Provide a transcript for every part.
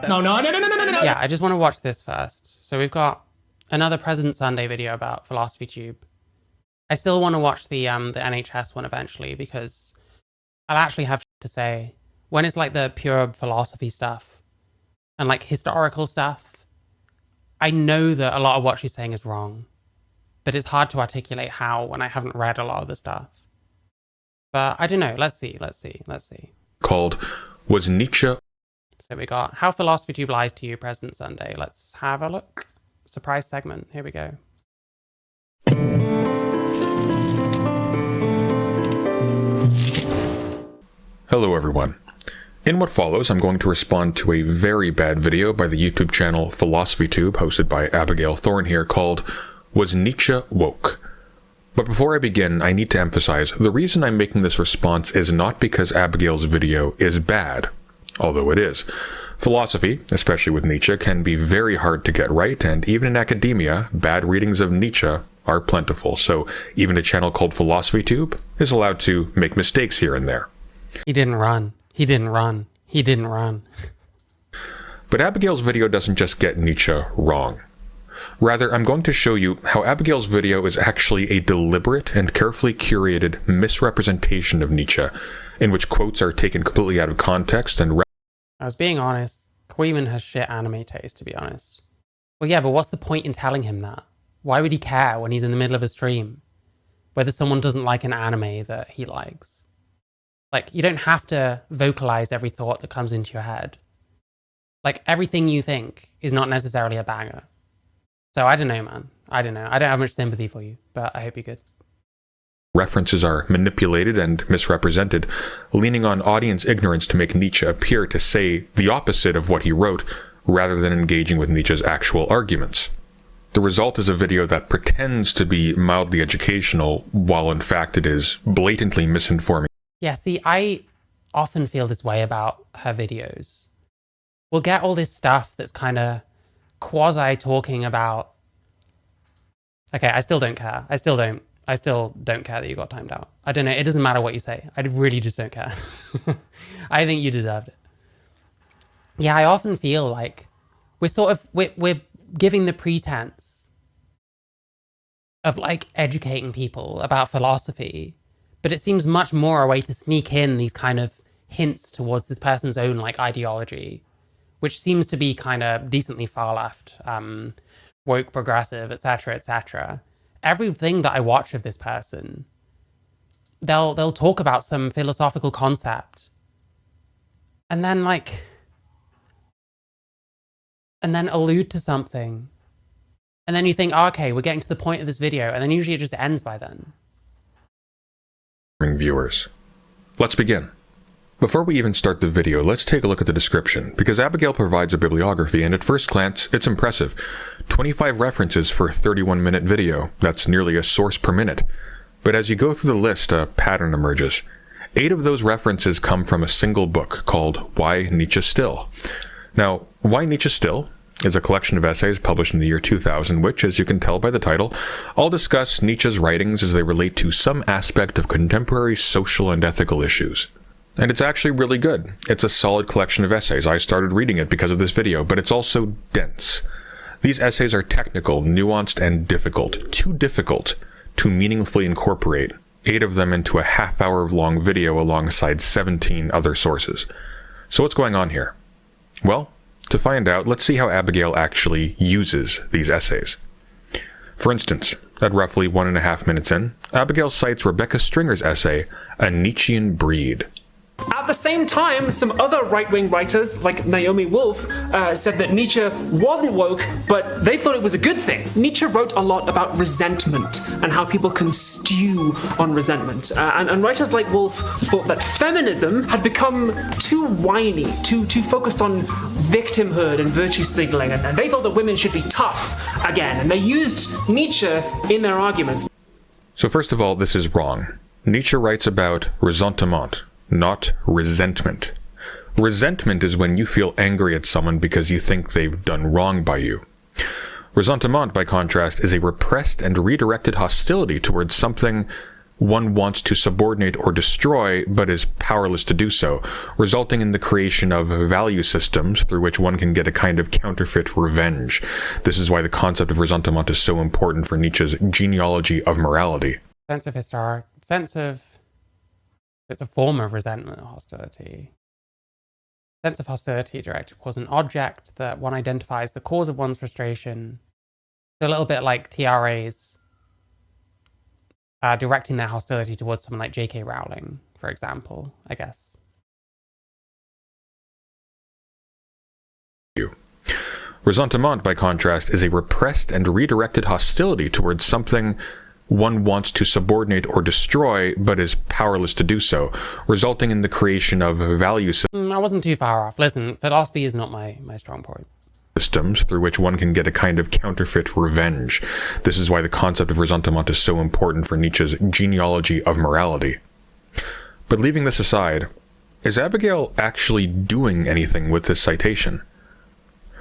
No. Yeah, I just want to watch this first. So we've got another President Sunday video about Philosophy Tube. I still want to watch the NHS one eventually because I'll actually have to say, when it's like the pure philosophy stuff and like historical stuff, I know that a lot of what she's saying is wrong, but it's hard to articulate how when I haven't read a lot of the stuff. But I don't know. Let's see. Called, was Nietzsche... So we got How Philosophy Tube Lies to You, President Sunday. Let's have a look. Surprise segment. Here we go. Hello everyone. In what follows, I'm going to respond to a very bad video by the YouTube channel Philosophy Tube, hosted by Abigail Thorne here, called, Was Nietzsche Woke? But before I begin, I need to emphasize, the reason I'm making this response is not because Abigail's video is bad, although it is. Philosophy, especially with Nietzsche, can be very hard to get right, and even in academia, bad readings of Nietzsche are plentiful, so even a channel called Philosophy Tube is allowed to make mistakes here and there. He didn't run. But Abigail's video doesn't just get Nietzsche wrong. Rather, I'm going to show you how Abigail's video is actually a deliberate and carefully curated misrepresentation of Nietzsche, in which quotes are taken completely out of context and... I was being honest. Queeman has shit anime taste, to be honest. Well, yeah, but what's the point in telling him that? Why would he care when he's in the middle of a stream? Whether someone doesn't like an anime that he likes. Like, you don't have to vocalize every thought that comes into your head. Like, everything you think is not necessarily a banger. So I don't know, man. I don't know. I don't have much sympathy for you, but I hope you're good. References are manipulated and misrepresented, leaning on audience ignorance to make Nietzsche appear to say the opposite of what he wrote, rather than engaging with Nietzsche's actual arguments. The result is a video that pretends to be mildly educational, while in fact it is blatantly misinforming. Yeah, see, I often feel this way about her videos. We'll get all this stuff that's kind of quasi-talking about... Okay, I still don't care. I still don't care that you got timed out. I don't know. It doesn't matter what you say. I really just don't care. I think you deserved it. Yeah, I often feel like we're giving the pretense of like educating people about philosophy, but it seems much more a way to sneak in these kind of hints towards this person's own like ideology, which seems to be kind of decently far left, woke, progressive, etc., etc. Everything that I watch of this person, they'll talk about some philosophical concept, and then allude to something, and then you think, oh, okay, we're getting to the point of this video, and then usually it just ends by then. Viewers, let's begin. Before we even start the video, let's take a look at the description, because Abigail provides a bibliography, and at first glance, it's impressive. 25 references for a 31-minute video. That's nearly a source per minute. But as you go through the list, a pattern emerges. 8 of those references come from a single book called Why Nietzsche Still? Now, Why Nietzsche Still is a collection of essays published in the year 2000, which, as you can tell by the title, all discuss Nietzsche's writings as they relate to some aspect of contemporary social and ethical issues. And it's actually really good. It's a solid collection of essays. I started reading it because of this video, but it's also dense. These essays are technical, nuanced, and difficult. Too difficult to meaningfully incorporate 8 of them into a half-hour-long video alongside 17 other sources. So what's going on here? Well, to find out, let's see how Abigail actually uses these essays. For instance, at roughly 1.5 minutes in, Abigail cites Rebecca Stringer's essay, A Nietzschean Breed. At the same time, some other right-wing writers, like Naomi Wolf, said that Nietzsche wasn't woke, but they thought it was a good thing. Nietzsche wrote a lot about resentment and how people can stew on resentment. And writers like Wolf thought that feminism had become too whiny, too focused on victimhood and virtue signaling, and they thought that women should be tough again, and they used Nietzsche in their arguments. So first of all, this is wrong. Nietzsche writes about ressentiment, not resentment. Resentment is when you feel angry at someone because you think they've done wrong by you. Ressentiment, by contrast, is a repressed and redirected hostility towards something one wants to subordinate or destroy, but is powerless to do so, resulting in the creation of value systems through which one can get a kind of counterfeit revenge. This is why the concept of ressentiment is so important for Nietzsche's genealogy of morality. It's a form of resentment or hostility. Sense of hostility directed towards an object that one identifies the cause of one's frustration. So a little bit like TRAs directing their hostility towards someone like J.K. Rowling, for example, I guess. Ressentiment, by contrast, is a repressed and redirected hostility towards something one wants to subordinate or destroy, but is powerless to do so, resulting in the creation of value I wasn't too far off. Listen, philosophy is not my strong point. Systems through which one can get a kind of counterfeit revenge. This is why the concept of ressentiment is so important for Nietzsche's genealogy of morality. But leaving this aside, is Abigail actually doing anything with this citation?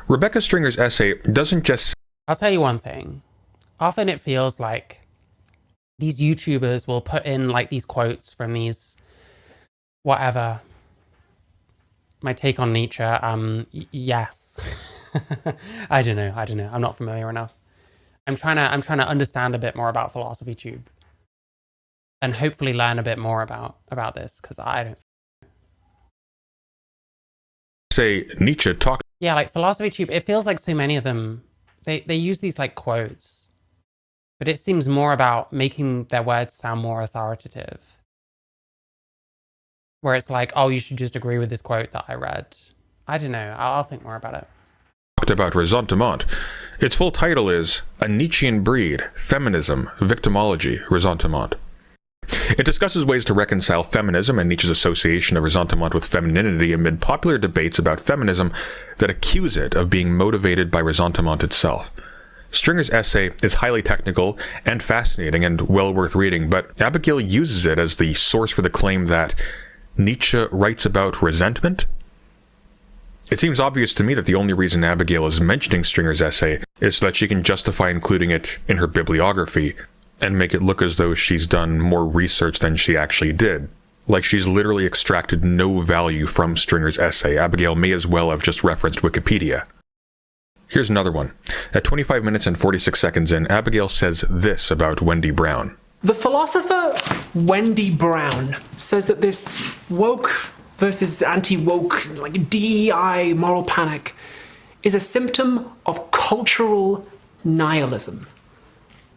Rebecca Stringer's essay doesn't just... I'll tell you one thing. Often it feels like these YouTubers will put in like these quotes from these whatever. My take on Nietzsche, yes. I don't know. I'm not familiar enough. I'm trying to understand a bit more about Philosophy Tube and hopefully learn a bit more about this, because I don't say Nietzsche talked... Yeah, like Philosophy Tube, it feels like so many of them, they use these like quotes, but it seems more about making their words sound more authoritative. Where it's like, oh, you should just agree with this quote that I read. I don't know. I'll think more about it. About ressentiment. Its full title is A Nietzschean Breed, Feminism, Victimology, Ressentiment. It discusses ways to reconcile feminism and Nietzsche's association of ressentiment with femininity amid popular debates about feminism that accuse it of being motivated by ressentiment itself. Stringer's essay is highly technical and fascinating and well worth reading, but Abigail uses it as the source for the claim that Nietzsche writes about resentment. It seems obvious to me that the only reason Abigail is mentioning Stringer's essay is so that she can justify including it in her bibliography and make it look as though she's done more research than she actually did. Like she's literally extracted no value from Stringer's essay. Abigail may as well have just referenced Wikipedia. Here's another one. At 25 minutes and 46 seconds in, Abigail says this about Wendy Brown. The philosopher Wendy Brown says that this woke versus anti-woke, like DEI moral panic, is a symptom of cultural nihilism.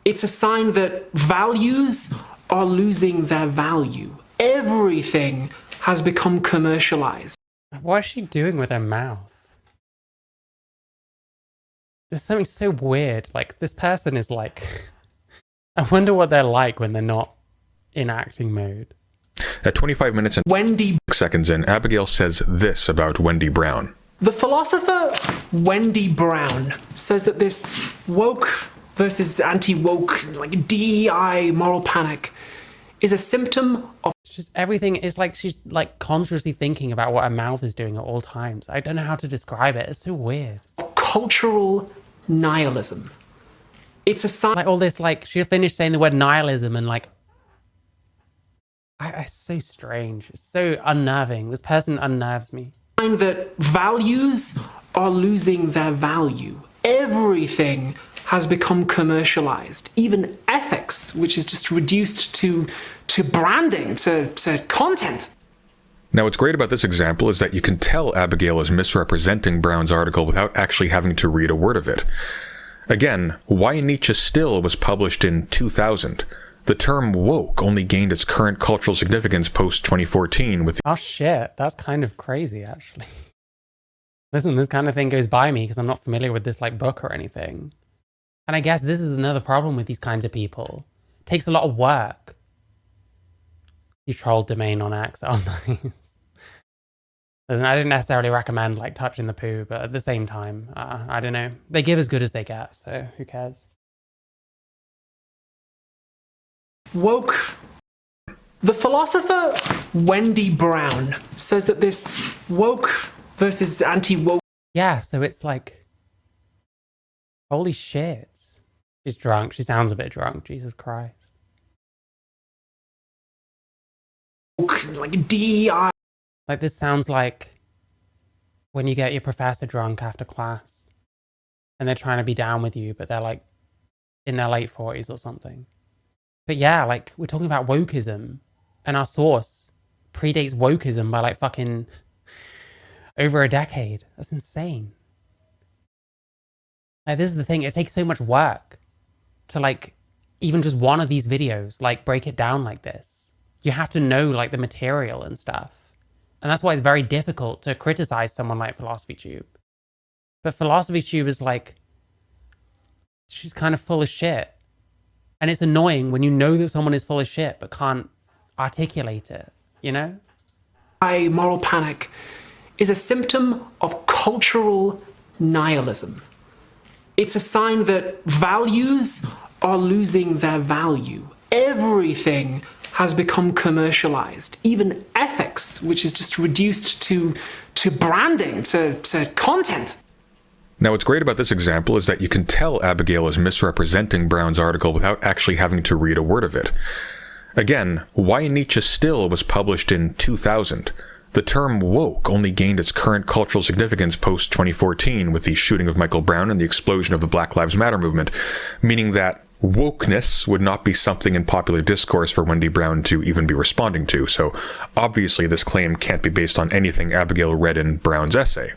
It's a sign that values are losing their value. Everything has become commercialized. What is she doing with her mouth? There's something so weird. Like, this person is like... I wonder what they're like when they're not in acting mode. At 25 minutes and Wendy seconds in, Abigail says this about Wendy Brown. The philosopher Wendy Brown says that this woke versus anti-woke, like DEI moral panic, is a symptom of... Just everything is like she's like consciously thinking about what her mouth is doing at all times. I don't know how to describe it. It's so weird. Cultural nihilism. It's a sign... Like all this, like, she'll finish saying the word nihilism and like... It's so strange. It's so unnerving. This person unnerves me. That values are losing their value. Everything has become commercialized. Even ethics, which is just reduced to branding, to content. Now, what's great about this example is that you can tell Abigail is misrepresenting Brown's article without actually having to read a word of it. Again, Why Nietzsche Still was published in 2000. The term woke only gained its current cultural significance post-2014 with... Oh shit, that's kind of crazy, actually. Listen, this kind of thing goes by me because I'm not familiar with this like book or anything. And I guess this is another problem with these kinds of people. It takes a lot of work. You trolled domain on X, oh nice. Listen, I didn't necessarily recommend like touching the poo, but at the same time, I don't know. They give as good as they get, so who cares? Woke. The philosopher Wendy Brown says that this woke versus anti-woke... Yeah, so it's like... Holy shit. She's drunk. She sounds a bit drunk. Jesus Christ. like DEI. Like, this sounds like when you get your professor drunk after class and they're trying to be down with you, but they're like in their late 40s or something. But yeah, like, we're talking about wokeism, and our source predates wokeism by like fucking over a decade. That's insane. Like, this is the thing. It takes so much work to like even just one of these videos, like break it down like this. You have to know like the material and stuff. And that's why it's very difficult to criticize someone like PhilosophyTube. But PhilosophyTube is like, she's kind of full of shit. And it's annoying when you know that someone is full of shit but can't articulate it, you know? Moral panic is a symptom of cultural nihilism. It's a sign that values are losing their value. Everything has become commercialized. Even ethics, which is just reduced to branding, to content. Now, what's great about this example is that you can tell Abigail is misrepresenting Brown's article without actually having to read a word of it. Again, Why Nietzsche Still was published in 2000. The term woke only gained its current cultural significance post-2014 with the shooting of Michael Brown and the explosion of the Black Lives Matter movement, meaning that wokeness would not be something in popular discourse for Wendy Brown to even be responding to, so obviously this claim can't be based on anything Abigail read in Brown's essay.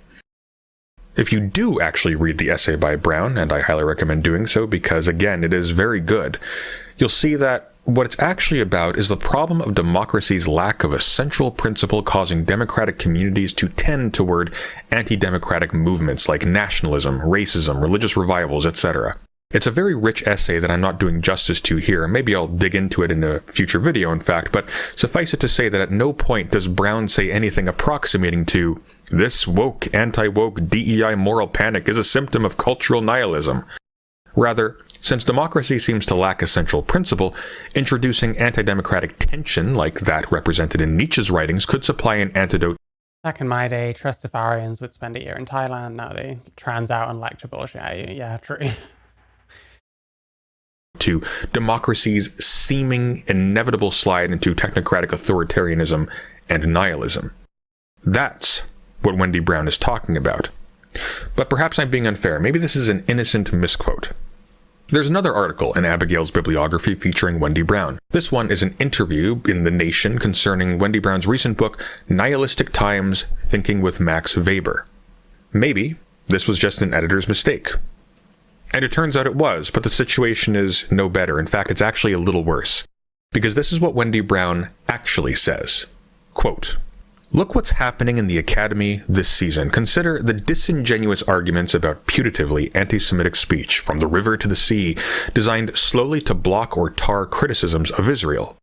If you do actually read the essay by Brown, and I highly recommend doing so because, again, it is very good, you'll see that what it's actually about is the problem of democracy's lack of a central principle causing democratic communities to tend toward anti-democratic movements like nationalism, racism, religious revivals, etc. It's a very rich essay that I'm not doing justice to here. Maybe I'll dig into it in a future video, in fact, but suffice it to say that at no point does Brown say anything approximating to this woke, anti-woke DEI moral panic is a symptom of cultural nihilism. Rather, since democracy seems to lack a central principle, introducing anti-democratic tension like that represented in Nietzsche's writings could supply an antidote. Back in my day, Trustafarians would spend a year in Thailand. Now they trans out and lecture bullshit at you. Yeah, true. To democracy's seeming inevitable slide into technocratic authoritarianism and nihilism. That's what Wendy Brown is talking about. But perhaps I'm being unfair. Maybe this is an innocent misquote. There's another article in Abigail's bibliography featuring Wendy Brown. This one is an interview in The Nation concerning Wendy Brown's recent book, Nihilistic Times: Thinking with Max Weber. Maybe this was just an editor's mistake. And it turns out it was, but the situation is no better. In fact, it's actually a little worse. Because this is what Wendy Brown actually says. Quote, "Look what's happening in the Academy this season. Consider the disingenuous arguments about putatively anti-Semitic speech from the river to the sea, designed slowly to block or tar criticisms of Israel.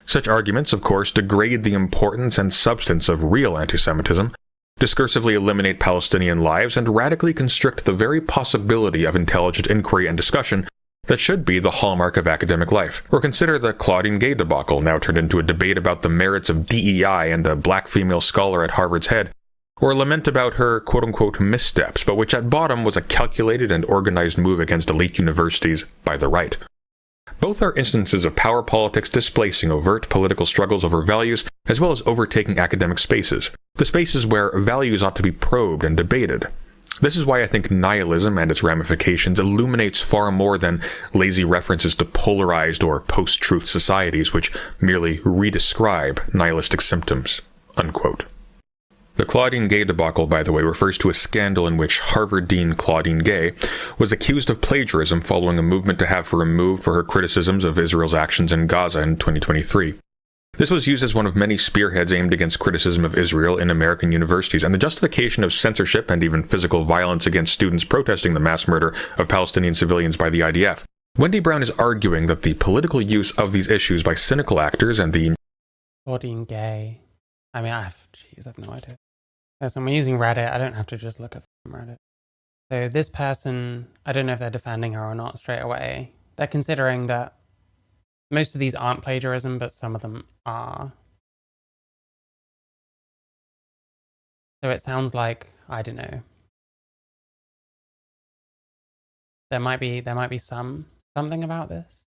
Such arguments, of course, degrade the importance and substance of real anti-Semitism, discursively eliminate Palestinian lives, and radically constrict the very possibility of intelligent inquiry and discussion that should be the hallmark of academic life. Or consider the Claudine Gay debacle, now turned into a debate about the merits of DEI and a black female scholar at Harvard's head, or a lament about her quote-unquote missteps, but which at bottom was a calculated and organized move against elite universities by the right. Both are instances of power politics displacing overt political struggles over values, as well as overtaking academic spaces, the spaces where values ought to be probed and debated. This is why I think nihilism and its ramifications illuminates far more than lazy references to polarized or post-truth societies which merely redescribe nihilistic symptoms." Unquote. The Claudine Gay debacle, by the way, refers to a scandal in which Harvard Dean Claudine Gay was accused of plagiarism following a movement to have her removed for her criticisms of Israel's actions in Gaza in 2023. This was used as one of many spearheads aimed against criticism of Israel in American universities, and the justification of censorship and even physical violence against students protesting the mass murder of Palestinian civilians by the IDF. Wendy Brown is arguing that the political use of these issues by cynical actors and the Claudine Gay. I mean, I have no idea. Yes, I'm using Reddit. I don't have to just look at Reddit. So this person, I don't know if they're defending her or not straight away. They're considering that most of these aren't plagiarism, but some of them are. So it sounds like, I don't know. There might be something about this.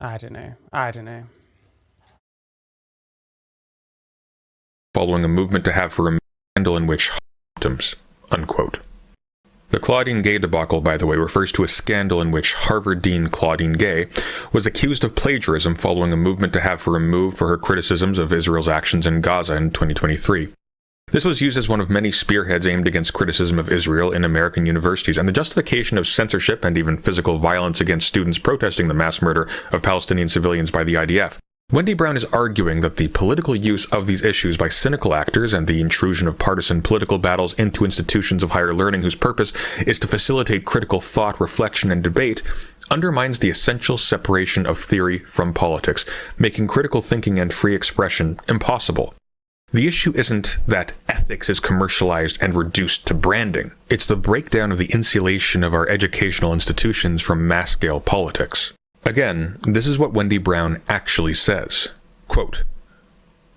I don't know. Following a movement to have for a scandal in which symptoms, unquote. The Claudine Gay debacle, by the way, refers to a scandal in which Harvard Dean Claudine Gay was accused of plagiarism following a movement to have her removed for her criticisms of Israel's actions in Gaza in 2023. This was used as one of many spearheads aimed against criticism of Israel in American universities and the justification of censorship and even physical violence against students protesting the mass murder of Palestinian civilians by the IDF. Wendy Brown is arguing that the political use of these issues by cynical actors and the intrusion of partisan political battles into institutions of higher learning whose purpose is to facilitate critical thought, reflection, and debate undermines the essential separation of theory from politics, making critical thinking and free expression impossible. The issue isn't that ethics is commercialized and reduced to branding. It's the breakdown of the insulation of our educational institutions from mass-scale politics. Again, this is what Wendy Brown actually says. Quote,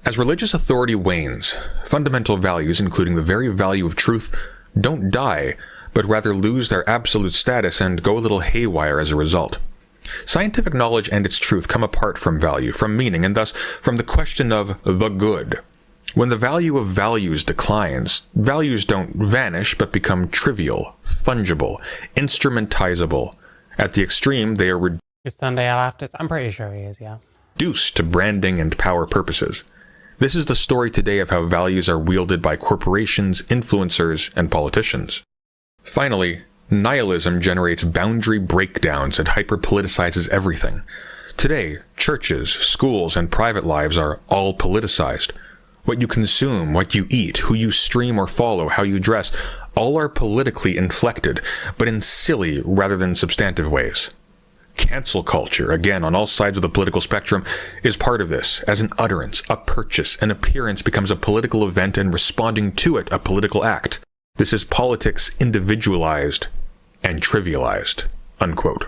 "As religious authority wanes, fundamental values, including the very value of truth, don't die, but rather lose their absolute status and go a little haywire as a result. Scientific knowledge and its truth come apart from value, from meaning, and thus from the question of the good. When the value of values declines, values don't vanish but become trivial, fungible, instrumentizable. At the extreme, they are Is Sunday Alaftist? I'm pretty sure he is, yeah. reduced to branding and power purposes. This is the story today of how values are wielded by corporations, influencers, and politicians. Finally, nihilism generates boundary breakdowns and hyper-politicizes everything. Today, churches, schools, and private lives are all politicized. What you consume, what you eat, who you stream or follow, how you dress, all are politically inflected, but in silly rather than substantive ways. Cancel culture, again, on all sides of the political spectrum, is part of this. As an utterance, a purchase, an appearance becomes a political event and responding to it a political act. This is politics individualized and trivialized." Unquote.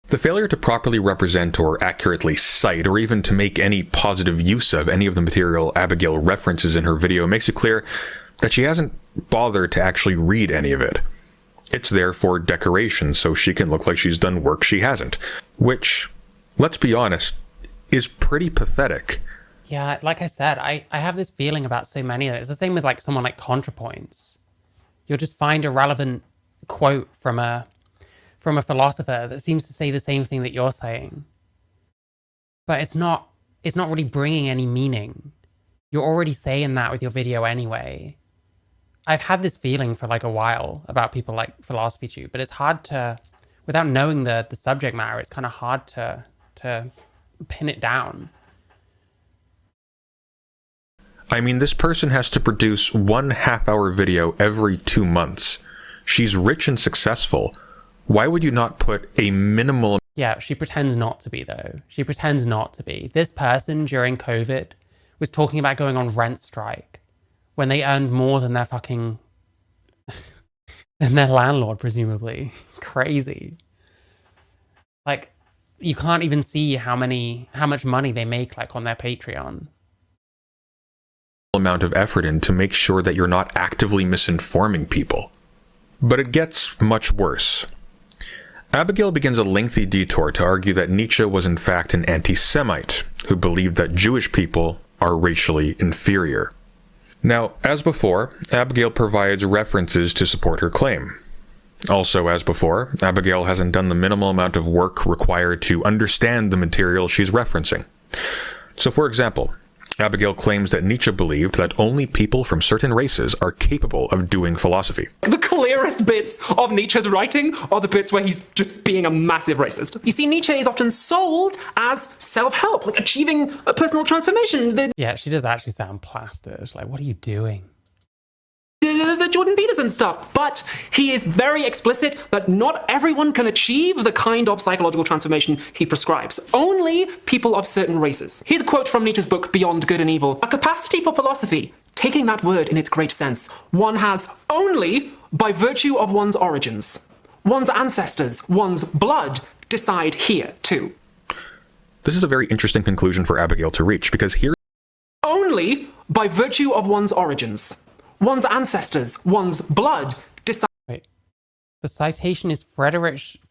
The failure to properly represent or accurately cite or even to make any positive use of any of the material Abigail references in her video makes it clear that she hasn't bothered to actually read any of it. It's there for decoration so she can look like she's done work she hasn't, which, let's be honest, is pretty pathetic. Yeah, like I said, I have this feeling about so many of it. It's the same with like someone like ContraPoints. You'll just find a relevant quote from a philosopher that seems to say the same thing that you're saying. But it's not really bringing any meaning. You're already saying that with your video anyway. I've had this feeling for like a while about people like Philosophy Tube, but it's hard to, without knowing the subject matter, it's kind of hard to pin it down. I mean, this person has to produce 1 half-hour video every 2 months. She's rich and successful. Why would you not put a minimal... Yeah, she pretends not to be, though. She pretends not to be. This person during COVID was talking about going on rent strike when they earned more than their fucking... than their landlord, presumably. Crazy. Like, you can't even see how much money they make, like, on their Patreon. amount of effort in to make sure that you're not actively misinforming people. But it gets much worse. Abigail begins a lengthy detour to argue that Nietzsche was in fact an anti-Semite who believed that Jewish people are racially inferior. Now, as before, Abigail provides references to support her claim. Also, as before, Abigail hasn't done the minimal amount of work required to understand the material she's referencing. So, for example, Abigail claims that Nietzsche believed that only people from certain races are capable of doing philosophy. The clearest bits of Nietzsche's writing are the bits where he's just being a massive racist. You see, Nietzsche is often sold as self-help, like achieving a personal transformation. Yeah, she does actually sound plastered. Like, what are you doing? The Jordan Peterson stuff. But he is very explicit that not everyone can achieve the kind of psychological transformation he prescribes. Only people of certain races. Here's a quote from Nietzsche's book, Beyond Good and Evil. A capacity for philosophy, taking that word in its great sense, one has only by virtue of one's origins. One's ancestors, one's blood, decide here, too. This is a very interesting conclusion for Abigail to reach, because here... Only by virtue of one's origins. One's ancestors, one's blood, decide... Wait. The citation is Friedrich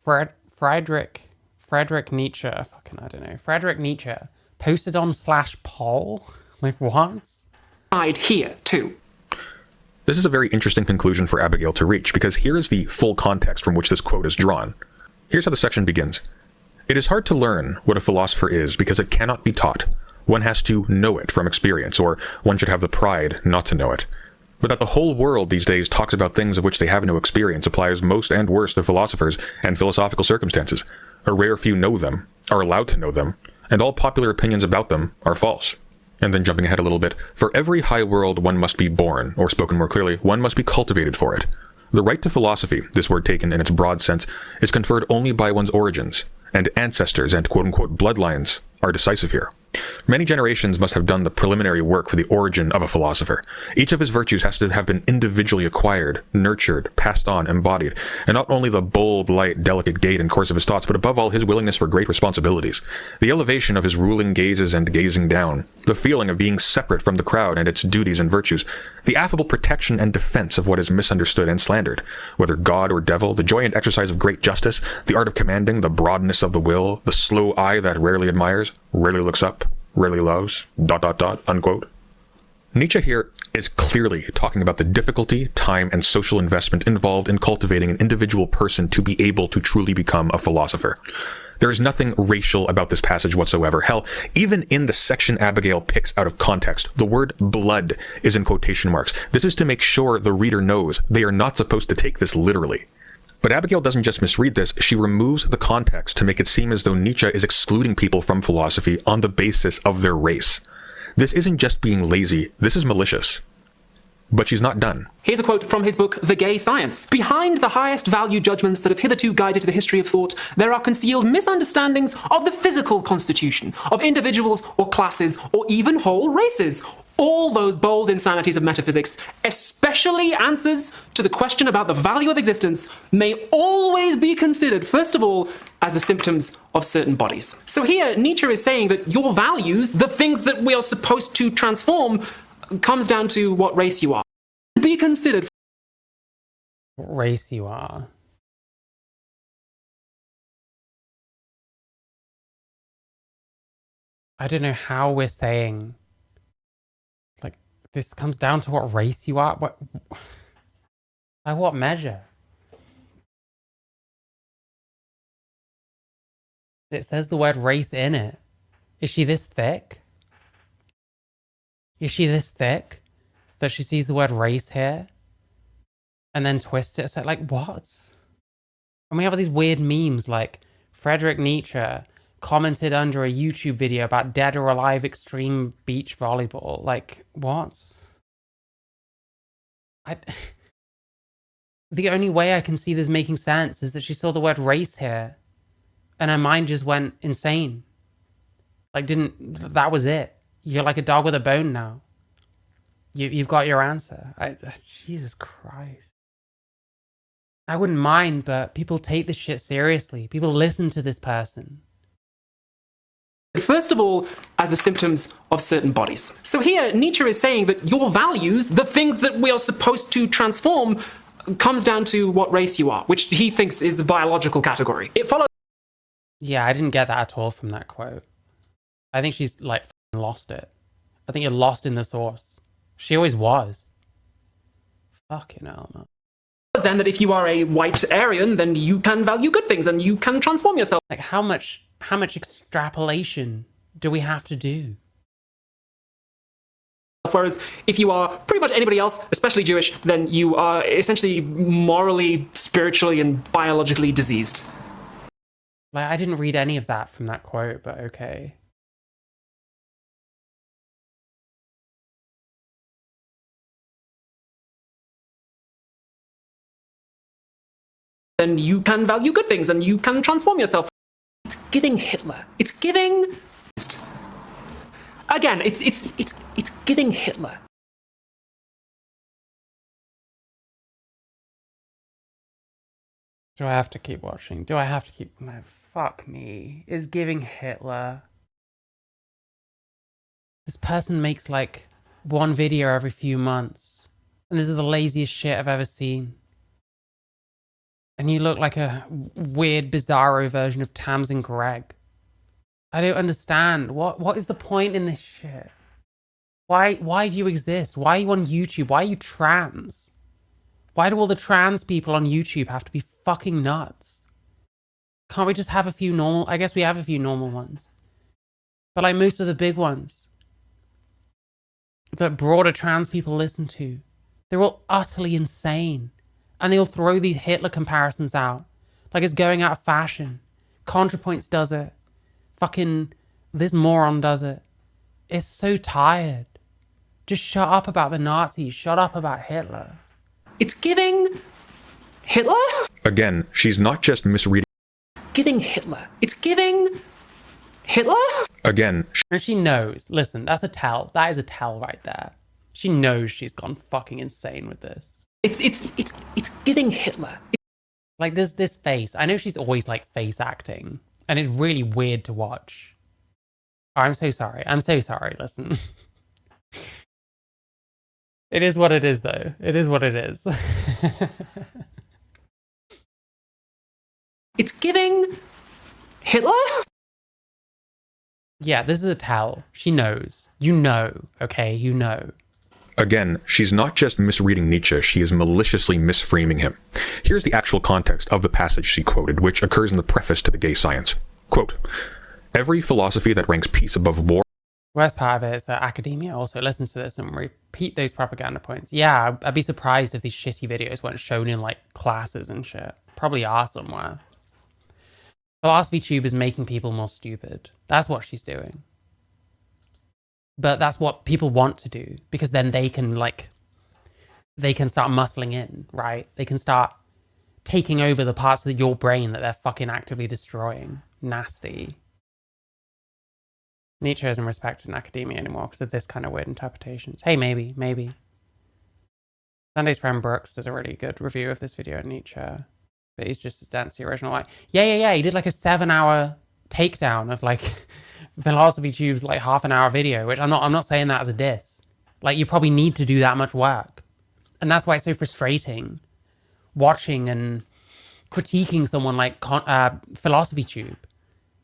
Friedrich Nietzsche, I don't know, Friedrich Nietzsche posted on /poll? Like, what? Here, too. This is a very interesting conclusion for Abigail to reach, because here is the full context from which this quote is drawn. Here's how the section begins. It is hard to learn what a philosopher is because it cannot be taught. One has to know it from experience, or one should have the pride not to know it. But that the whole world these days talks about things of which they have no experience applies most and worst to philosophers and philosophical circumstances. A rare few know them, are allowed to know them, and all popular opinions about them are false. And then jumping ahead a little bit, for every high world one must be born, or spoken more clearly, one must be cultivated for it. The right to philosophy, this word taken in its broad sense, is conferred only by one's origins, and ancestors and quote-unquote bloodlines are decisive here. Many generations must have done the preliminary work for the origin of a philosopher. Each of his virtues has to have been individually acquired, nurtured, passed on, embodied, and not only the bold, light, delicate gait and course of his thoughts, but above all his willingness for great responsibilities. The elevation of his ruling gazes and gazing down, the feeling of being separate from the crowd and its duties and virtues, the affable protection and defense of what is misunderstood and slandered, whether God or devil, the joy and exercise of great justice, the art of commanding, the broadness of the will, the slow eye that rarely admires, rarely looks up, rarely loves, ... unquote. Nietzsche here is clearly talking about the difficulty, time, and social investment involved in cultivating an individual person to be able to truly become a philosopher. There is nothing racial about this passage whatsoever. Hell, even in the section Abigail picks out of context, the word blood is in quotation marks. This is to make sure the reader knows they are not supposed to take this literally. But Abigail doesn't just misread this, she removes the context to make it seem as though Nietzsche is excluding people from philosophy on the basis of their race. This isn't just being lazy, this is malicious. But she's not done. Here's a quote from his book, The Gay Science. Behind the highest value judgments that have hitherto guided the history of thought, there are concealed misunderstandings of the physical constitution, of individuals or classes, or even whole races. All those bold insanities of metaphysics, especially answers to the question about the value of existence, may always be considered, first of all, as the symptoms of certain bodies. So here, Nietzsche is saying that your values, the things that we are supposed to transform, comes down to what race you are. Be considered. What race you are. I don't know how we're saying, like, this comes down to what race you are. What, by what measure? It says the word race in it. Is she this thick? Is she this thick that she sees the word race here and then twists it? So, like, what? And we have all these weird memes like Friedrich Nietzsche commented under a YouTube video about dead or alive extreme beach volleyball. Like, what? The only way I can see this making sense is that she saw the word race here and her mind just went insane. Like, that was it. You're like a dog with a bone now. You've got your answer. Jesus Christ. I wouldn't mind, but people take this shit seriously. People listen to this person. First of all, as the symptoms of certain bodies. So here, Nietzsche is saying that your values, the things that we are supposed to transform, comes down to what race you are, which he thinks is a biological category. It follows. Yeah, I didn't get that at all from that quote. I think she's, like, lost it. I think you're lost in the source. She always was. Fucking hell, man. Then that if you are a white Aryan, then you can value good things and you can transform yourself. Like, how much extrapolation do we have to do? Whereas if you are pretty much anybody else, especially Jewish, then you are essentially morally, spiritually, and biologically diseased. Like, I didn't read any of that from that quote, but okay. Then you can value good things and you can transform yourself. It's giving Hitler. It's giving. Again, it's giving Hitler. Do I have to keep watching? Do I have to keep... No, fuck me. It's giving Hitler. This person makes like one video every few months. And this is the laziest shit I've ever seen. And you look like a weird, bizarro version of Tamsin Gregg. I don't understand. What is the point in this shit? Why do you exist? Why are you on YouTube? Why are you trans? Why do all the trans people on YouTube have to be fucking nuts? Can't we just have a few normal... I guess we have a few normal ones. But like most of the big ones that broader trans people listen to, they're all utterly insane. And they'll throw these Hitler comparisons out. Like it's going out of fashion. ContraPoints does it. Fucking this moron does it. It's so tired. Just shut up about the Nazis. Shut up about Hitler. It's giving Hitler? Again, she's not just misreading. Giving Hitler. It's giving Hitler? Again, And she knows. Listen, that's a tell. That is a tell right there. She knows she's gone fucking insane with this. It's giving Hitler. Like there's this face. I know she's always like face acting. And it's really weird to watch. Oh, I'm so sorry. I'm so sorry. Listen. It is what it is, though. It is what it is. It's giving Hitler? Yeah, this is a tell. She knows. You know, okay? You know. Again, she's not just misreading Nietzsche, she is maliciously misframing him. Here's the actual context of the passage she quoted, which occurs in the preface to The Gay Science. Quote, "Every philosophy that ranks peace above war..." Worst part of it is that academia also listens to this and repeat those propaganda points. Yeah, I'd be surprised if these shitty videos weren't shown in like classes and shit. Probably are somewhere. Philosophy Tube is making people more stupid. That's what she's doing. But that's what people want to do, because then they can start muscling in, right? They can start taking over the parts of your brain that they're fucking actively destroying. Nasty. Nietzsche isn't respected in academia anymore because of this kind of weird interpretations. Hey, maybe. Sunday's friend Brooks does a really good review of this video on Nietzsche, but he's just as dense the original. Like, yeah. He did like a 7-hour takedown of like Philosophy Tube's like half an hour video, which I'm not saying that as a diss. Like, you probably need to do that much work, and that's why it's so frustrating watching and critiquing someone like Philosophy Tube,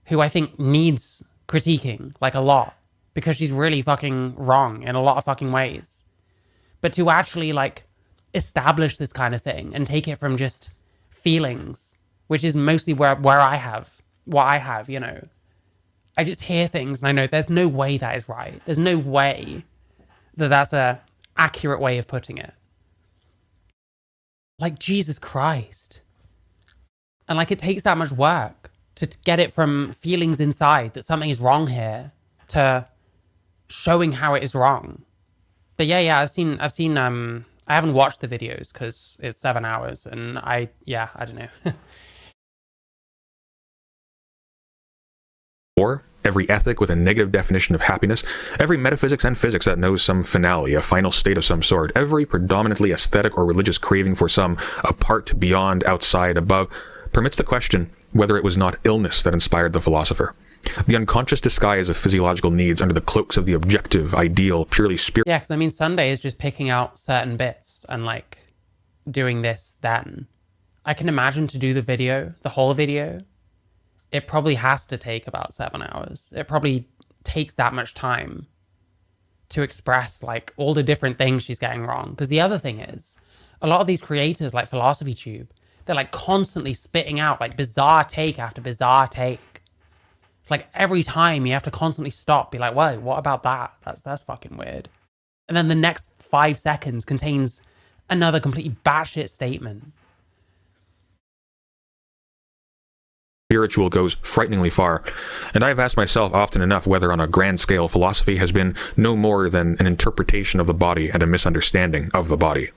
who I think needs critiquing like a lot, because she's really fucking wrong in a lot of fucking ways. But to actually like establish this kind of thing and take it from just feelings, which is mostly where I have what I have, you know. I just hear things and I know there's no way that is right. There's no way that that's a accurate way of putting it. Like, Jesus Christ. And like, it takes that much work to get it from feelings inside that something is wrong here to showing how it is wrong. But yeah, I've seen I haven't watched the videos because it's 7 hours and I don't know. Or every ethic with a negative definition of happiness, every metaphysics and physics that knows some finale, a final state of some sort, every predominantly aesthetic or religious craving for some apart, beyond, outside, above, permits the question whether it was not illness that inspired the philosopher. The unconscious disguise of physiological needs under the cloaks of the objective, ideal, purely spiritual. Yeah, because I mean, Sunday is just picking out certain bits and like doing this then. I can imagine to do the whole video, it probably has to take about 7 hours. It probably takes that much time to express like all the different things she's getting wrong. Because the other thing is, a lot of these creators like Philosophy Tube, they're like constantly spitting out like bizarre take after bizarre take. It's like every time you have to constantly stop, be like, whoa, what about that? That's fucking weird. And then the next 5 seconds contains another completely batshit statement. Spiritual goes frighteningly far, and I have asked myself often enough whether on a grand scale philosophy has been no more than an interpretation of the body and a misunderstanding of the body.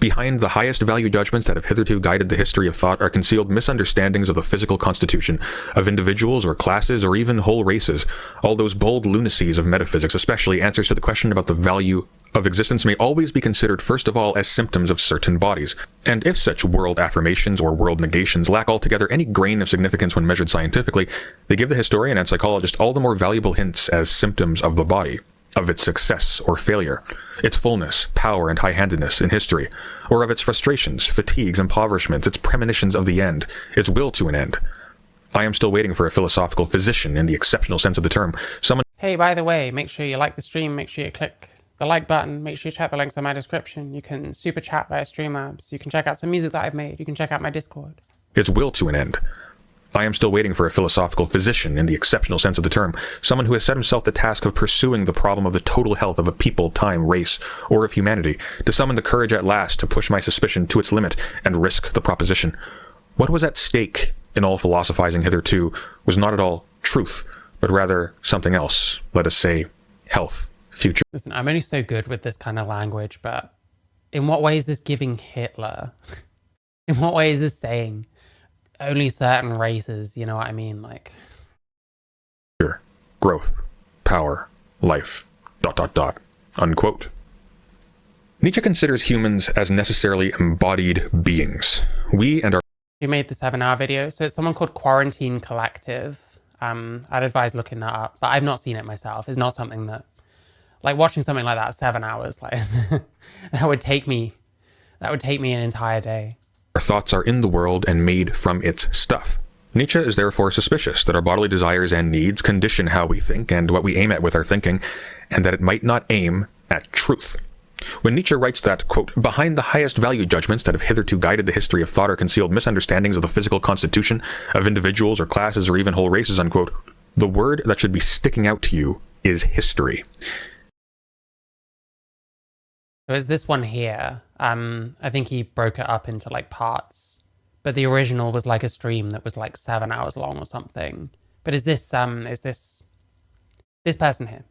Behind the highest value judgments that have hitherto guided the history of thought are concealed misunderstandings of the physical constitution of individuals or classes or even whole races. All those bold lunacies of metaphysics, especially answers to the question about the value of existence, may always be considered first of all as symptoms of certain bodies. And if such world affirmations or world negations lack altogether any grain of significance when measured scientifically, they give the historian and psychologist all the more valuable hints as symptoms of the body. of its success or failure, its fullness, power, and high-handedness in history, or of its frustrations, fatigues, impoverishments, its premonitions of the end, its will to an end. I am still waiting for a philosophical physician in the exceptional sense of the term, someone— Hey, by the way, make sure you like the stream, make sure you click the like button, make sure you check the links in my description. You can super chat via Streamlabs, you can check out some music that I've made, you can check out my Discord. its will to an end. I am still waiting for a philosophical physician in the exceptional sense of the term, someone who has set himself the task of pursuing the problem of the total health of a people, time, race, or of humanity, to summon the courage at last to push my suspicion to its limit and risk the proposition. What was at stake in all philosophizing hitherto was not at all truth, but rather something else, let us say, health, future. Listen, I'm only so good with this kind of language, but in what way is this giving Hitler? In what way is this saying only certain races, you know what I mean? Like, growth, power, life, ... unquote. Nietzsche considers humans as necessarily embodied beings. We and our— Who made the 7-hour video? So it's someone called Quarantine Collective. I'd advise looking that up, but I've not seen it myself. It's not something that, like, watching something like that 7 hours, like that would take me an entire day. Our thoughts are in the world and made from its stuff. Nietzsche is therefore suspicious that our bodily desires and needs condition how we think and what we aim at with our thinking, and that it might not aim at truth. When Nietzsche writes that, quote, behind the highest value judgments that have hitherto guided the history of thought are concealed misunderstandings of the physical constitution of individuals or classes or even whole races, unquote, the word that should be sticking out to you is history. So it's this one here. I think he broke it up into like parts, but the original was like a stream that was like 7 hours long or something. But is this person here?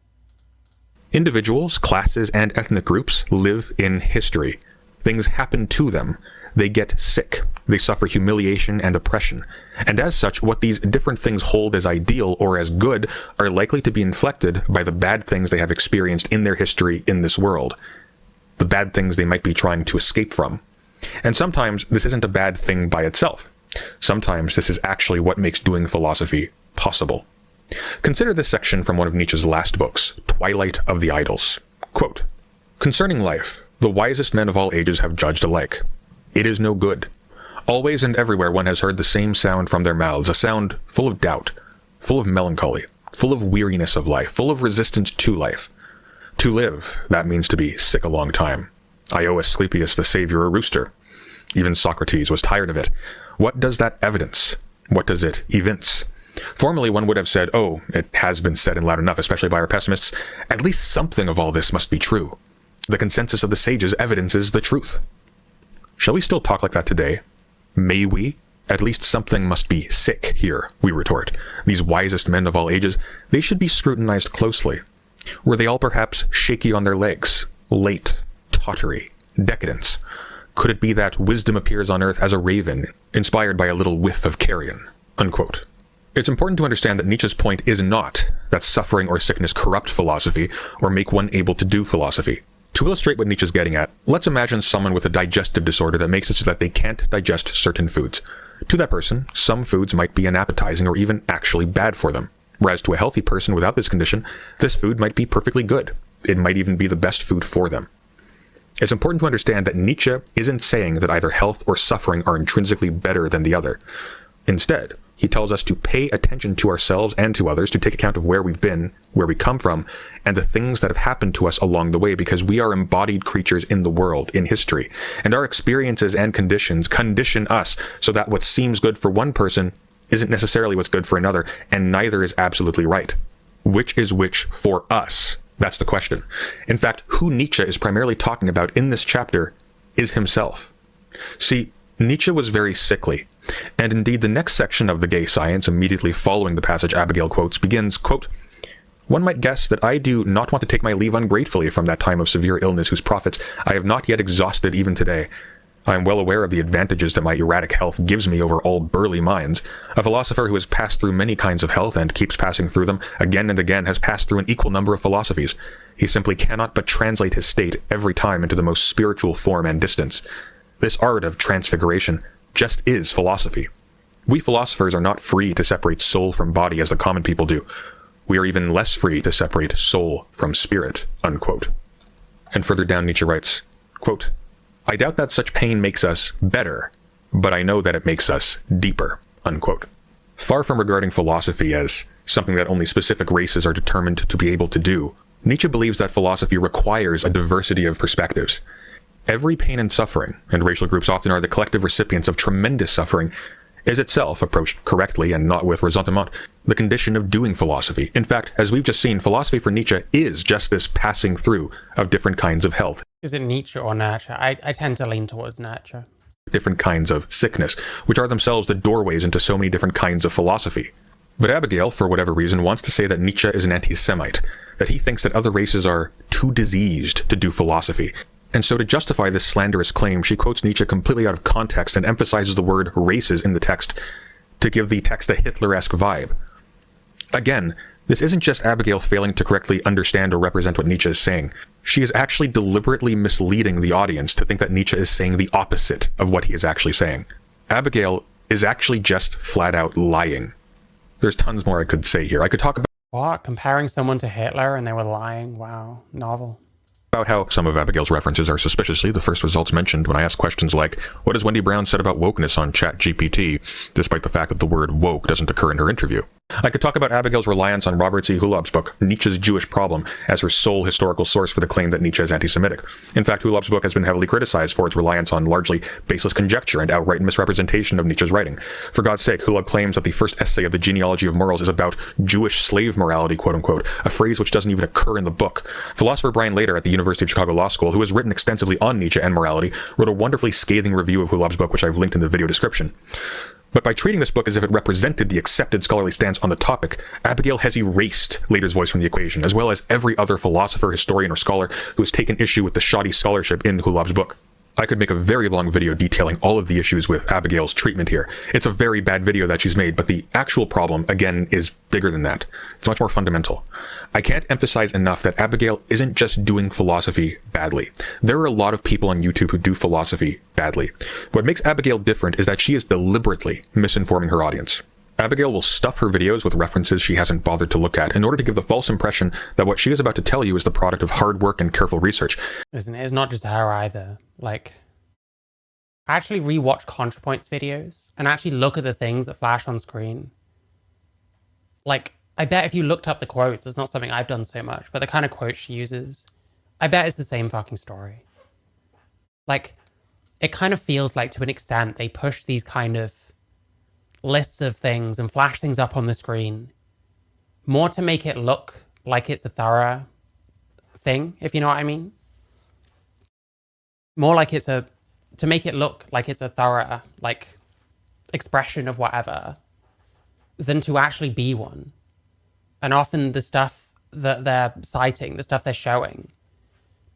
Individuals, classes, and ethnic groups live in history. Things happen to them. They get sick. They suffer humiliation and oppression. And as such, what these different things hold as ideal or as good are likely to be inflected by the bad things they have experienced in their history in this world. The bad things they might be trying to escape from. And sometimes this isn't a bad thing by itself. Sometimes this is actually what makes doing philosophy possible. Consider this section from one of Nietzsche's last books, Twilight of the Idols. Quote, concerning life, the wisest men of all ages have judged alike. It is no good. Always and everywhere one has heard the same sound from their mouths, a sound full of doubt, full of melancholy, full of weariness of life, full of resistance to life. To live, that means to be sick a long time. I owe Asclepius the savior a rooster. Even Socrates was tired of it. What does that evidence? What does it evince? Formerly, one would have said, oh, it has been said and loud enough, especially by our pessimists. At least something of all this must be true. The consensus of the sages evidences the truth. Shall we still talk like that today? May we? At least something must be sick here, we retort. These wisest men of all ages, they should be scrutinized closely. Were they all perhaps shaky on their legs, late, tottery, decadence? Could it be that wisdom appears on earth as a raven, inspired by a little whiff of carrion? Unquote. It's important to understand that Nietzsche's point is not that suffering or sickness corrupt philosophy or make one able to do philosophy. To illustrate what Nietzsche's getting at, let's imagine someone with a digestive disorder that makes it so that they can't digest certain foods. To that person, some foods might be unappetizing or even actually bad for them. Whereas to a healthy person without this condition, this food might be perfectly good. It might even be the best food for them. It's important to understand that Nietzsche isn't saying that either health or suffering are intrinsically better than the other. Instead, he tells us to pay attention to ourselves and to others, to take account of where we've been, where we come from, and the things that have happened to us along the way, because we are embodied creatures in the world, in history. And our experiences and conditions condition us so that what seems good for one person isn't necessarily what's good for another, and neither is absolutely right. Which is which for us? That's the question. In fact, who Nietzsche is primarily talking about in this chapter is himself. See, Nietzsche was very sickly, and indeed the next section of the Gay Science, immediately following the passage Abigail quotes, begins, quote, one might guess that I do not want to take my leave ungratefully from that time of severe illness whose profits I have not yet exhausted even today. I am well aware of the advantages that my erratic health gives me over all burly minds. A philosopher who has passed through many kinds of health and keeps passing through them again and again has passed through an equal number of philosophies. He simply cannot but translate his state every time into the most spiritual form and distance. This art of transfiguration just is philosophy. We philosophers are not free to separate soul from body as the common people do. we are even less free to separate soul from spirit, unquote. And further down, Nietzsche writes, quote, I doubt that such pain makes us better, but I know that it makes us deeper, unquote. Far from regarding philosophy as something that only specific races are determined to be able to do, Nietzsche believes that philosophy requires a diversity of perspectives. Every pain and suffering, and racial groups often are the collective recipients of tremendous suffering, is itself, approached correctly and not with ressentiment, the condition of doing philosophy. In fact, as we've just seen, philosophy for Nietzsche is just this passing through of different kinds of health. Is it Nietzsche or Nietzsche? I tend to lean towards Nietzsche. Different kinds of sickness, which are themselves the doorways into so many different kinds of philosophy. But Abigail, for whatever reason, wants to say that Nietzsche is an anti-Semite, that he thinks that other races are too diseased to do philosophy. And so to justify this slanderous claim, she quotes Nietzsche completely out of context and emphasizes the word races in the text to give the text a Hitler-esque vibe. Again, this isn't just Abigail failing to correctly understand or represent what Nietzsche is saying. She is actually deliberately misleading the audience to think that Nietzsche is saying the opposite of what he is actually saying. Abigail is actually just flat out lying. There's tons more I could say here. I could talk about What? Comparing someone to Hitler and they were lying? Wow. Novel. how some of Abigail's references are suspiciously the first results mentioned when I ask questions like, what has Wendy Brown said about wokeness on ChatGPT, despite the fact that the word woke doesn't occur in her interview. I could talk about Abigail's reliance on Robert C. Hulob's book, Nietzsche's Jewish Problem, as her sole historical source for the claim that Nietzsche is anti-Semitic. In fact, Hulob's book has been heavily criticized for its reliance on largely baseless conjecture and outright misrepresentation of Nietzsche's writing. For God's sake, Hulob claims that the first essay of the Genealogy of Morals is about Jewish slave morality, quote-unquote, a phrase which doesn't even occur in the book. Philosopher Brian Later at the University of Chicago Law School, who has written extensively on Nietzsche and morality, wrote a wonderfully scathing review of Hulob's book, which I've linked in the video description. But by treating this book as if it represented the accepted scholarly stance on the topic, Abigail has erased Later's voice from the equation, as well as every other philosopher, historian, or scholar who has taken issue with the shoddy scholarship in Hulob's book. I could make a very long video detailing all of the issues with Abigail's treatment here. It's a very bad video that she's made, but the actual problem, again, is bigger than that. It's much more fundamental. I can't emphasize enough that Abigail isn't just doing philosophy badly. There are a lot of people on YouTube who do philosophy badly. What makes Abigail different is that she is deliberately misinforming her audience. Abigail will stuff her videos with references she hasn't bothered to look at in order to give the false impression that what she is about to tell you is the product of hard work and careful research. Listen, it's not just her either. Like, I actually rewatch ContraPoint's videos and actually look at the things that flash on screen. Like, I bet if you looked up the quotes, it's not something I've done so much, but the kind of quotes she uses, I bet it's the same fucking story. Like, it kind of feels like, to an extent, they push these kind of lists of things and flash things up on the screen more to make it look like it's a thorough thing, if you know what I mean. More like to make it look like it's a thorough, like, expression of whatever, than to actually be one. And often the stuff that they're citing, the stuff they're showing,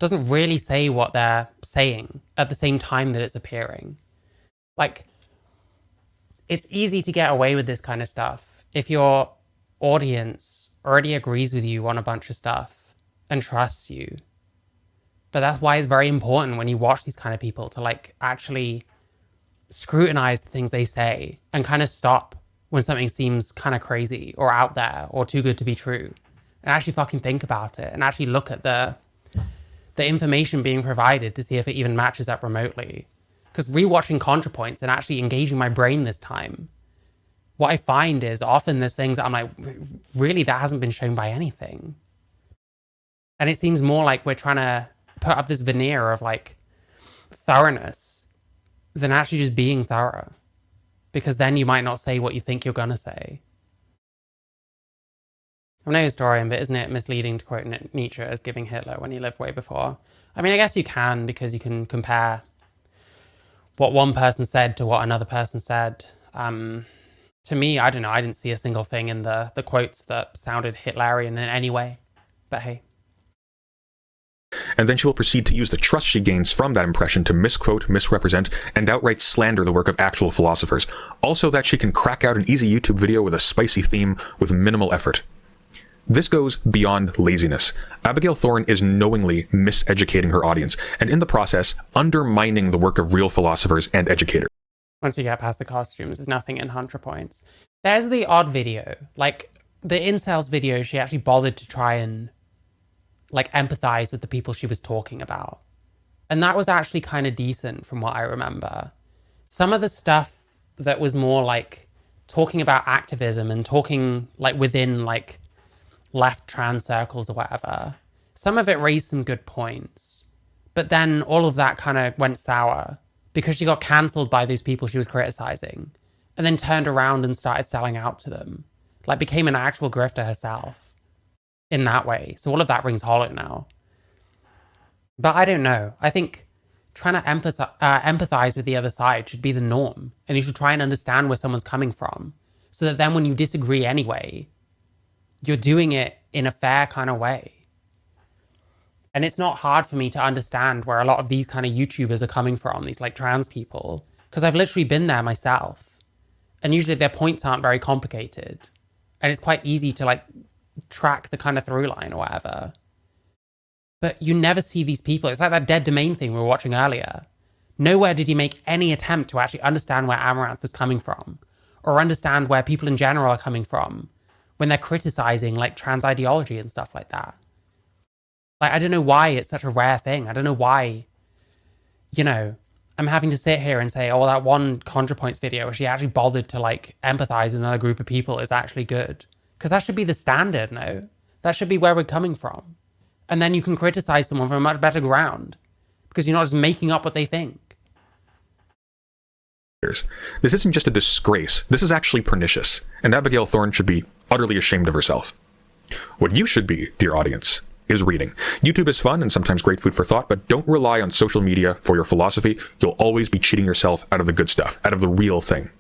doesn't really say what they're saying at the same time that it's appearing. Like, it's easy to get away with this kind of stuff if your audience already agrees with you on a bunch of stuff and trusts you. But that's why it's very important when you watch these kind of people to, like, actually scrutinize the things they say and kind of stop when something seems kind of crazy or out there or too good to be true, and actually fucking think about it and actually look at the information being provided to see if it even matches up remotely. Because rewatching ContraPoints and actually engaging my brain this time, what I find is often there's things that I'm like, really, that hasn't been shown by anything. And it seems more like we're trying to put up this veneer of, like, thoroughness than actually just being thorough. Because then you might not say what you think you're going to say. I'm no historian, but isn't it misleading to quote Nietzsche as giving Hitler when he lived way before? I mean, I guess you can, because you can compare what one person said to what another person said. To me, I don't know, I didn't see a single thing in the quotes that sounded Hitlerian in any way. But hey. And then she will proceed to use the trust she gains from that impression to misquote, misrepresent, and outright slander the work of actual philosophers. Also that she can crack out an easy YouTube video with a spicy theme with minimal effort. This goes beyond laziness. Abigail Thorne is knowingly miseducating her audience, and in the process, undermining the work of real philosophers and educators. Once you get past the costumes, there's nothing in ContraPoints. There's the odd video. Like, the incels video, she actually bothered to try and like empathize with the people she was talking about. And that was actually kind of decent from what I remember. Some of the stuff that was more like talking about activism and talking like within like left trans circles or whatever, some of it raised some good points. But then all of that kind of went sour because she got cancelled by those people she was criticizing and then turned around and started selling out to them. Like became an actual grifter herself in that way. So all of that rings hollow now. But I don't know. I think trying to empathize with the other side should be the norm. And you should try and understand where someone's coming from. So that then when you disagree anyway, you're doing it in a fair kind of way. And it's not hard for me to understand where a lot of these kind of YouTubers are coming from, these like trans people, because I've literally been there myself. And usually their points aren't very complicated. And it's quite easy to like track the kind of through line or whatever. But you never see these people. It's like that dead domain thing we were watching earlier. Nowhere did he make any attempt to actually understand where Amaranth was coming from or understand where people in general are coming from when they're criticizing like trans ideology and stuff like that. Like, I don't know why it's such a rare thing. I don't know why, you know, I'm having to sit here and say, oh, that one ContraPoints video where she actually bothered to like empathize with another group of people is actually good. Because that should be the standard, no? That should be where we're coming from. And then you can criticize someone from a much better ground because you're not just making up what they think. This isn't just a disgrace. This is actually pernicious. And Abigail Thorne should be utterly ashamed of herself. What you should be, dear audience, is reading. YouTube is fun and sometimes great food for thought, but don't rely on social media for your philosophy. You'll always be cheating yourself out of the good stuff, out of the real thing.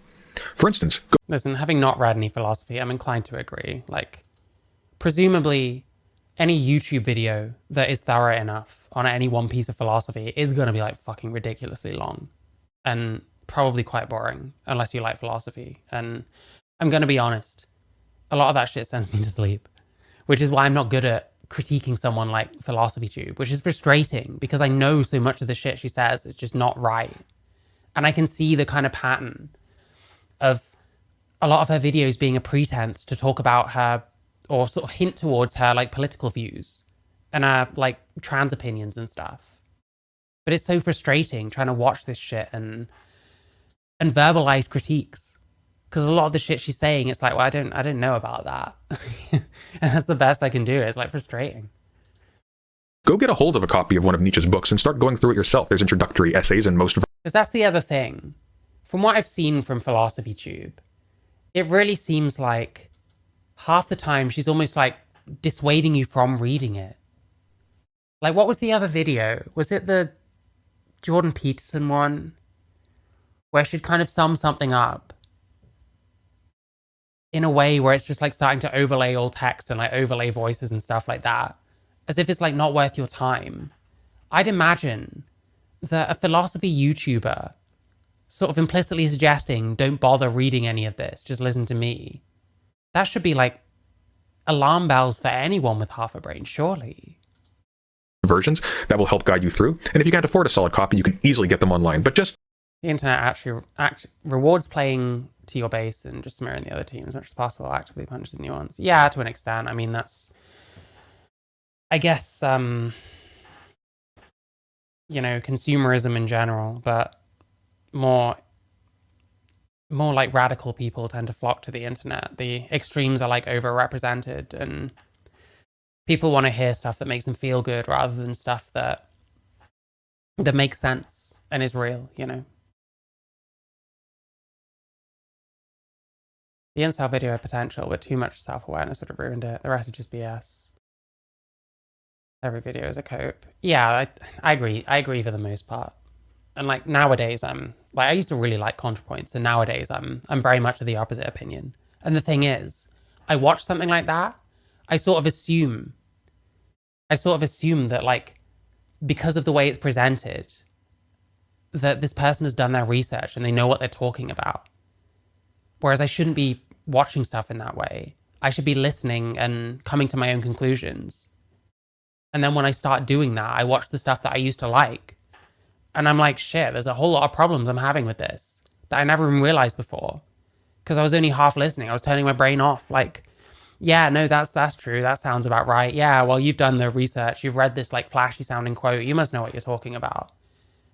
For instance, listen, having not read any philosophy, I'm inclined to agree. Like, presumably, any YouTube video that is thorough enough on any one piece of philosophy is going to be like fucking ridiculously long and probably quite boring unless you like philosophy. And I'm going to be honest, a lot of that shit sends me to sleep, which is why I'm not good at critiquing someone like Philosophy Tube, which is frustrating because I know so much of the shit she says is just not right. And I can see the kind of pattern of a lot of her videos being a pretense to talk about her or sort of hint towards her like political views and her like trans opinions and stuff. But it's so frustrating trying to watch this shit and verbalize critiques. Because a lot of the shit she's saying, it's like, well, I don't know about that. And that's the best I can do. It's like frustrating. Go get a hold of a copy of one of Nietzsche's books and start going through it yourself. There's introductory essays in most of. Because that's the other thing. From what I've seen from Philosophy Tube, it really seems like half the time she's almost like dissuading you from reading it. Like, what was the other video? Was it the Jordan Peterson one? Where she'd kind of sum something up in a way where it's just like starting to overlay all text and like overlay voices and stuff like that, as if it's like not worth your time. I'd imagine that a philosophy YouTuber sort of implicitly suggesting don't bother reading any of this, just listen to me. That should be like alarm bells for anyone with half a brain, surely. Versions that will help guide you through. And if you can't afford a solid copy, you can easily get them online. But just the internet actually rewards playing to your base and just smearing the other team as much as possible, actively punches nuance. Yeah, to an extent. I mean, that's, I guess, you know, consumerism in general, but more like radical people tend to flock to the internet. The extremes are like overrepresented and people want to hear stuff that makes them feel good rather than stuff that makes sense and is real, you know. The incel video had potential, but too much self-awareness would have ruined it. The rest is just BS. Every video is a cope. Yeah, I agree. I agree for the most part. And like nowadays, I used to really like ContraPoints, and nowadays I'm very much of the opposite opinion. And the thing is, I watch something like that, I sort of assume that like, because of the way it's presented, that this person has done their research and they know what they're talking about. Whereas I shouldn't be watching stuff in that way. I should be listening and coming to my own conclusions. And then when I start doing that, I watch the stuff that I used to like. And I'm like, shit, there's a whole lot of problems I'm having with this that I never even realized before. Because I was only half listening. I was turning my brain off. Like, Yeah, no, that's true. That sounds about right. Yeah, well, you've done the research. You've read this like flashy sounding quote. You must know what you're talking about.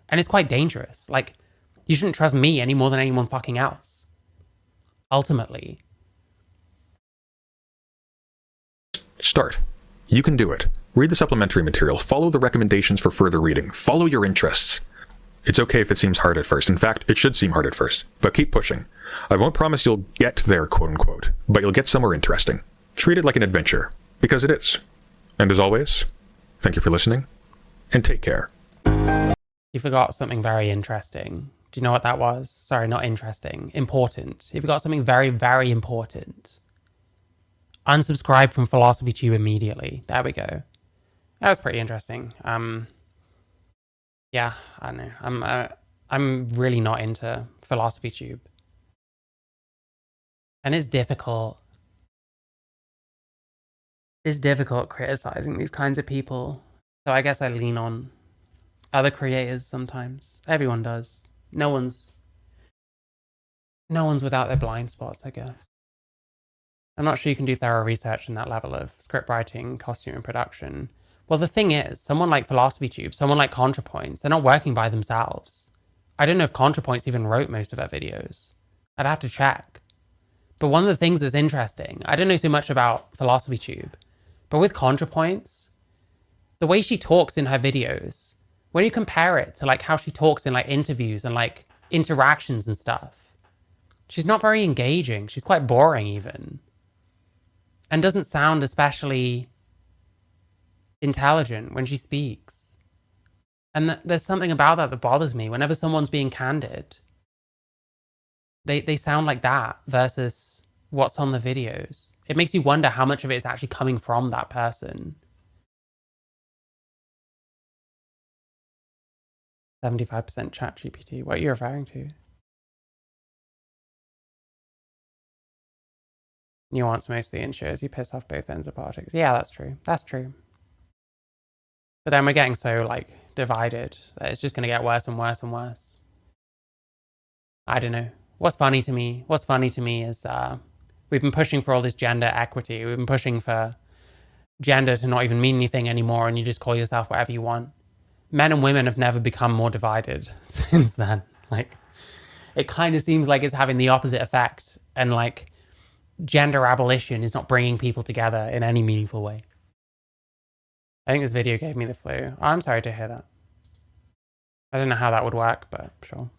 And it's quite dangerous. Like, you shouldn't trust me any more than anyone fucking else. Ultimately. Start. You can do it. Read the supplementary material. Follow the recommendations for further reading. Follow your interests. It's okay if it seems hard at first. In fact, it should seem hard at first. But keep pushing. I won't promise you'll get there, quote unquote, but you'll get somewhere interesting. Treat it like an adventure, because it is. And as always, thank you for listening, and take care. You forgot something very interesting. Do you know what that was? Sorry, not interesting. Important. You forgot something very, very important. Unsubscribe from PhilosophyTube immediately. There we go. That was pretty interesting. Yeah, I don't know. I'm really not into PhilosophyTube. And it's difficult. It's difficult criticizing these kinds of people. So I guess I lean on other creators sometimes. Everyone does. No one's without their blind spots, I guess. I'm not sure you can do thorough research in that level of script writing, costume, and production. Well, the thing is, someone like PhilosophyTube, someone like ContraPoints, they're not working by themselves. I don't know if ContraPoints even wrote most of her videos. I'd have to check. But one of the things that's interesting, I don't know so much about PhilosophyTube, but with ContraPoints, the way she talks in her videos, when you compare it to like how she talks in like interviews and like interactions and stuff, she's not very engaging. She's quite boring even. And doesn't sound especially intelligent when she speaks. And there's something about that bothers me. Whenever someone's being candid, they sound like that versus what's on the videos. It makes you wonder how much of it is actually coming from that person. 75% ChatGPT. What are you referring to? Nuance mostly ensures you piss off both ends of politics. Yeah, that's true. That's true. But then we're getting so like divided that it's just going to get worse and worse and worse. I don't know. What's funny to me is we've been pushing for all this gender equity. We've been pushing for gender to not even mean anything anymore, and you just call yourself whatever you want. Men and women have never become more divided since then. Like, it kind of seems like it's having the opposite effect, and like gender abolition is not bringing people together in any meaningful way. I think this video gave me the flu. I'm sorry to hear that. I don't know how that would work, but sure.